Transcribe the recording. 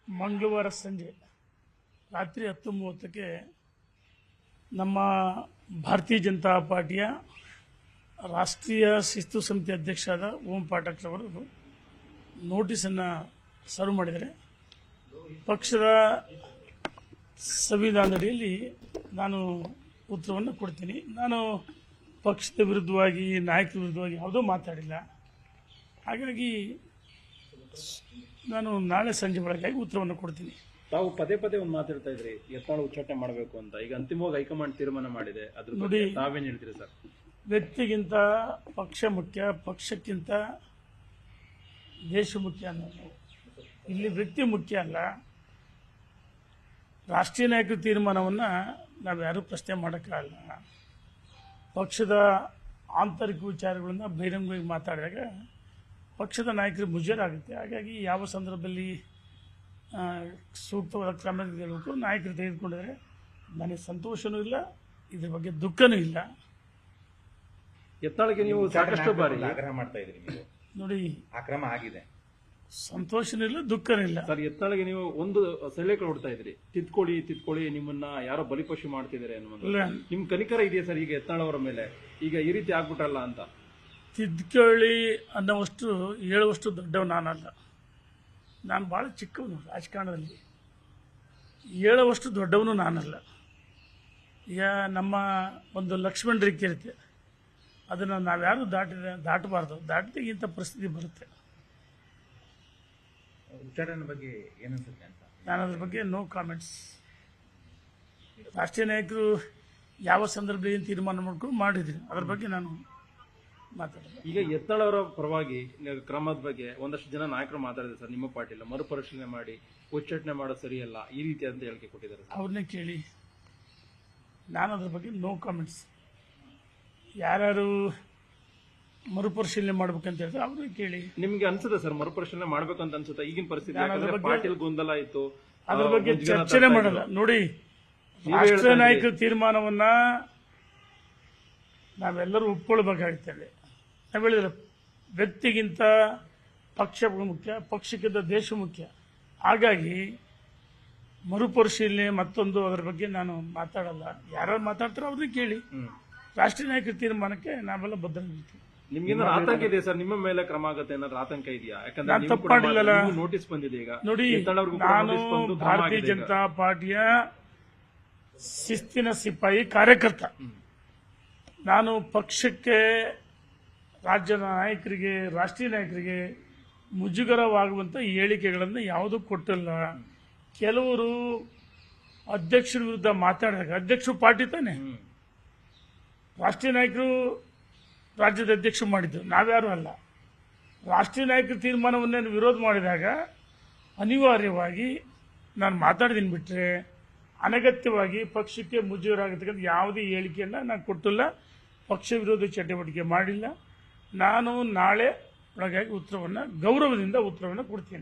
ಮಂಗಳವಾರ ಸಂಜೆ ರಾತ್ರಿ 10:30ಕ್ಕೆ ನಮ್ಮ ಭಾರತೀಯ ಜನತಾ ಪಾರ್ಟಿಯ ರಾಷ್ಟ್ರೀಯ ಶಿಸ್ತು ಸಮಿತಿ ಅಧ್ಯಕ್ಷರಾದ ಓಂ ಪಾಠಕ್ ಅವರು ನೋಟಿಸನ್ನು ಸರ್ವ್ ಮಾಡಿದರೆ ಪಕ್ಷದ ಸಂವಿಧಾನದಡಿಯಲ್ಲಿ ನಾನು ಉತ್ತರವನ್ನು ಕೊಡ್ತೀನಿ. ನಾನು ಪಕ್ಷದ ವಿರುದ್ಧವಾಗಿ ನಾಯಕರ ವಿರುದ್ಧವಾಗಿ ಯಾವುದೂ ಮಾತಾಡಿಲ್ಲ. ಹಾಗಾಗಿ ನಾನು ನಾಳೆ ಸಂಜೆ ಒಳಗಾಗಿ ಉತ್ತರವನ್ನು ಕೊಡ್ತೀನಿ. ತಾವು ಪದೇ ಪದೇ ಒಂದು ಮಾತಾಡ್ತಾ ಇದ್ರಿ ಯತ್ನಾಳ್ ಉಚ್ಚಾಟನೆ ಮಾಡಬೇಕು ಅಂತ. ಈಗ ಅಂತಿಮವಾಗಿ ಹೈಕಮಾಂಡ್ ತೀರ್ಮಾನ ಮಾಡಿದೆ, ಅದ್ರ ಬಗ್ಗೆ ತಾವೇನು ಹೇಳ್ತೀರಿ ಸರ್? ವ್ಯಕ್ತಿಗಿಂತ ಪಕ್ಷ ಮುಖ್ಯ, ಪಕ್ಷಕ್ಕಿಂತ ದೇಶ ಮುಖ್ಯ ಅನ್ನೋದು. ಇಲ್ಲಿ ವ್ಯಕ್ತಿ ಮುಖ್ಯ ಅಲ್ಲ. ರಾಷ್ಟ್ರೀಯ ನಾಯಕರ ತೀರ್ಮಾನವನ್ನು ನಾವು ಯಾರೂ ಪ್ರಶ್ನೆ ಮಾಡೋಕ್ಕಾಗಲ್ಲ. ಪಕ್ಷದ ಆಂತರಿಕ ವಿಚಾರಗಳನ್ನು ಬಹಿರಂಗವಾಗಿ ಮಾತಾಡಿದಾಗ ಪಕ್ಷದ ನಾಯಕರು ಮುಜರಾಗುತ್ತೆ. ಹಾಗಾಗಿ ಯಾವ ಸಂದರ್ಭದಲ್ಲಿ ಸೂಕ್ತವಾದ ಕ್ರಮ ತೆಗೆದುಕೊಳ್ಳಬೇಕು ನಾಯಕರು ತೆಗೆದುಕೊಂಡಿದ್ದಾರೆ. ನನಗೆ ಸಂತೋಷನೂ ಇಲ್ಲ, ಇದ್ರ ಬಗ್ಗೆ ದುಃಖನೂ ಇಲ್ಲ. ಯತ್ನಾಳ್ಗೆ ನೀವು ಸಾಕಷ್ಟು ಬಾರಿ ಆಗ್ರಹ ಮಾಡ್ತಾ ಇದ್ರಿ, ನೀವು ನೋಡಿ ಅಕ್ರಮ ಆಗಿದೆ, ಸಂತೋಷನೂ ಇಲ್ಲ, ದುಃಖನೂ ಇಲ್ಲ. ಸರ್, ಯತ್ನಾಳ್ಗೆ ನೀವು ಒಂದು ಸಲಹೆ ಕೊಡ್ತಾ ಇದ್ರಿ, ತಿದ್ಕೊಳ್ಳಿ, ನಿಮ್ಮನ್ನ ಯಾರೋ ಬಲಿಪಶು ಮಾಡ್ತಿದ್ದಾರೆ ಅನ್ನುವಂತ. ನಿಮ್ ಕನಿಕರ ಇದೆಯಾ ಸರ್ ಈಗ ಯತ್ನಾಳ್ ಅವರ ಮೇಲೆ? ಈಗ ಈ ರೀತಿ ಆಗ್ಬಿಟ್ರಲ್ಲ ಅಂತ ತಿದ್ಕೊಳ್ಳಿ ಅನ್ನೋವಷ್ಟು ಹೇಳುವಷ್ಟು ದೊಡ್ಡವ ನಾನಲ್ಲ. ನಾನು ಭಾಳ ಚಿಕ್ಕವನು ರಾಜಕಾರಣದಲ್ಲಿ, ಹೇಳುವಷ್ಟು ದೊಡ್ಡವನು ನಾನಲ್ಲ. ಈಗ ನಮ್ಮ ಒಂದು ಲಕ್ಷ್ಮಣ ರೇಖೆ ಇರುತ್ತೆ, ಅದನ್ನು ನಾವ್ಯಾರು ದಾಟಬಾರ್ದು. ದಾಟಿದಾಗ ಇಂಥ ಪರಿಸ್ಥಿತಿ ಬರುತ್ತೆ. ಉಚ್ಚಾಟನೆ ಬಗ್ಗೆ ಏನನ್ಸುತ್ತೆ ಅಂತ ನಾನು ಅದ್ರ ಬಗ್ಗೆ ನೋ ಕಾಮೆಂಟ್ಸ್. ರಾಷ್ಟ್ರೀಯ ನಾಯಕರು ಯಾವ ಸಂದರ್ಭದಲ್ಲಿ ಏನು ತೀರ್ಮಾನ ಮಾಡ್ಕೊಂಡು ಮಾಡಿದ್ರು ಅದ್ರ ಬಗ್ಗೆ ನಾನು ಮಾತಾಡೋದು. ಈಗ ಯತ್ನಾಳ್ ಅವರ ಪರವಾಗಿ ಕ್ರಮದ ಬಗ್ಗೆ ಒಂದಷ್ಟು ಜನ ನಾಯಕರು ಮಾತಾಡಿದ್ದಾರೆ ಸರ್. ನಿಮ್ಮ ಪಾರ್ಟಿಲ್ಲ ಮರುಪರಿಶೀಲನೆ ಮಾಡಿ ಉಚ್ಚಾಟನೆ ಮಾಡೋದು ಸರಿಯಲ್ಲ ಈ ರೀತಿ ಅಂತ ಹೇಳಿಕೆ ಕೊಟ್ಟಿದ್ದಾರೆ. ಅವ್ರನ್ನೇ ಕೇಳಿ, ನಾನು ಅದ್ರ ಬಗ್ಗೆ ನೋ ಕಾಮೆಂಟ್ಸ್. ಯಾರ್ಯಾರು ಮರುಪರಿಶೀಲನೆ ಮಾಡ್ಬೇಕಂತ ಹೇಳಿದ್ರೆ ಅವ್ರನ್ನ ಕೇಳಿ. ನಿಮ್ಗೆ ಅನ್ಸುತ್ತೆ ಸರ್ ಮರುಪರಿಶೀಲನೆ ಮಾಡ್ಬೇಕಂತ ಅನ್ಸುತ್ತೆ ಈಗಿನ ಪರಿಸ್ಥಿತಿ? ಪಾಟೀಲ್ ಗೊಂದಲ ಇತ್ತು, ಅದ್ರ ಬಗ್ಗೆ ಚರ್ಚೆನೆ ಮಾಡಲ್ಲ. ನೋಡಿ, ರಾಷ್ಟ್ರೀಯ ನಾಯಕರ ತೀರ್ಮಾನವನ್ನ ನಾವೆಲ್ಲರೂ ಒಪ್ಕೊಳ್ಬೇಕಾಗುತ್ತದೆ. ನಾವು ಹೇಳಿದ್ರೆ ವ್ಯಕ್ತಿಗಿಂತ ಪಕ್ಷ ಮುಖ್ಯ, ಪಕ್ಷಕ್ಕಿಂತ ದೇಶ ಮುಖ್ಯ. ಹಾಗಾಗಿ ಮರುಪರಿಶೀಲನೆ ಮತ್ತೊಂದು ಅದರ ಬಗ್ಗೆ ನಾನು ಮಾತಾಡಲ್ಲ. ಯಾರು ಮಾತಾಡ್ತಾರೋ ಅವ್ರನ್ನ ಕೇಳಿ. ರಾಷ್ಟ್ರೀಯ ನಾಯಕರ ತೀರ್ಮಾನಕ್ಕೆ ನಾವೆಲ್ಲ ಬದ್ಧರಾಗಿರ್ತೀವಿ. ನಿಮ್ಗೆ ಆತಂಕ ಇದೆ ಸರ್? ನಿಮ್ಮ ಮೇಲೆ ಕ್ರಮ ಆಗುತ್ತೆ ಏನಾದ್ರು ಆತಂಕ ಇದೆಯಾ? ನಾನು ತಪ್ಪು ಮಾಡಿಲ್ಲ. ನೋಟಿಸ್ ಬಂದಿದೆ ಈಗ. ನೋಡಿ, ನಾನು ಭಾರತೀಯ ಜನತಾ ಪಾರ್ಟಿಯ ಶಿಸ್ತಿನ ಸಿಪಾಯಿ ಕಾರ್ಯಕರ್ತ. ನಾನು ಪಕ್ಷಕ್ಕೆ, ರಾಜ್ಯದ ನಾಯಕರಿಗೆ, ರಾಷ್ಟ್ರೀಯ ನಾಯಕರಿಗೆ ಮುಜುಗರವಾಗುವಂಥ ಹೇಳಿಕೆಗಳನ್ನು ಯಾವುದೂ ಕೊಟ್ಟಿಲ್ಲ. ಕೆಲವರು ಅಧ್ಯಕ್ಷರ ವಿರುದ್ಧ ಮಾತಾಡಿದಾಗ, ಅಧ್ಯಕ್ಷರು ಪಾರ್ಟಿ ತಾನೆ, ರಾಷ್ಟ್ರೀಯ ನಾಯಕರು ರಾಜ್ಯದ ಅಧ್ಯಕ್ಷರು ಮಾಡಿದ್ದು, ನಾವ್ಯಾರು ಅಲ್ಲ. ರಾಷ್ಟ್ರೀಯ ನಾಯಕರ ತೀರ್ಮಾನವನ್ನು ವಿರೋಧ ಮಾಡಿದಾಗ ಅನಿವಾರ್ಯವಾಗಿ ನಾನು ಮಾತಾಡಿದ್ದೀನಿ. ಬಿಟ್ಟರೆ ಅನಗತ್ಯವಾಗಿ ಪಕ್ಷಕ್ಕೆ ಮುಜುಗರಾಗತಕ್ಕಂಥ ಯಾವುದೇ ಹೇಳಿಕೆಯನ್ನು ನಾನು ಕೊಟ್ಟಿಲ್ಲ. ಪಕ್ಷ ವಿರೋಧ ಚಟುವಟಿಕೆ ಮಾಡಿಲ್ಲ. ನಾನು ನಾಳೆ ಒಳಗಾಗಿ ಗೌರವದಿಂದ ಉತ್ತರವನ್ನು ಕೊಡ್ತೀನಿ.